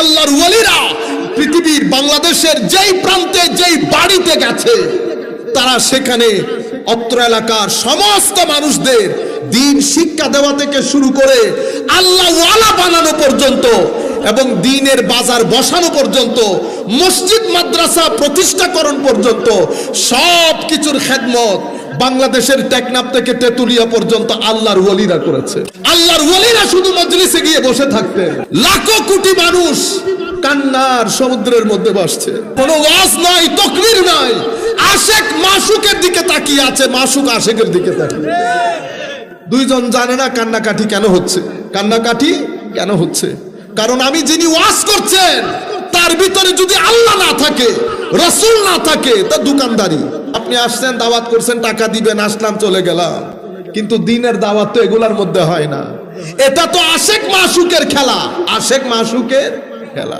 আল্লাহর ওয়ালিরা পৃথিবীর বাংলাদেশের যেই প্রান্তে যেই বাড়িতে গেছে, তারা সেখানে অত্র এলাকার সমস্ত মানুষদের দ্বীন শিক্ষা দেওয়া থেকে শুরু করে আল্লাহ ওয়ালা বানানো পর্যন্ত এবং দ্বীনের বাজার বসানো পর্যন্ত, মসজিদ মাদ্রাসা প্রতিষ্ঠাকরণ পর্যন্ত সব কিছুর খেদমত বাংলাদেশের টেকনাফ থেকে তেতুলিয়া পর্যন্ত আল্লাহর ওয়ালিরা করেছে। আল্লাহর ওয়ালিরা শুধু মজলিসে গিয়ে বসে থাকতেন। লাখো কোটি মানুষ কান্নার সমুদ্রের মধ্যে বসছে, কোনো ওয়াজ নাই, তাকরীর নাই, আশেক মাশুকের দিকে তাকিয়ে আছে, মাশুক আশেকের দিকে তাকিয়ে। দুইজন জানে না কান্নাকাটি কেন হচ্ছে। কান্নাকাটি কেন হচ্ছে? কারণ আমি যিনি ওয়াজ করছেন তার ভিতরে যদি আল্লাহ না থাকে, রাসূল না থাকে, তা দোকানদারি। আপনি আসছেন, দাওয়াত করছেন, টাকা দিবেন, আসলাম, চলে গেলাম, কিন্তু দ্বীনের দাওয়াত তো এগুলার মধ্যে হয় না। এটা তো আশেক মাশুকের খেলা, আশেক মাশুকের খেলা।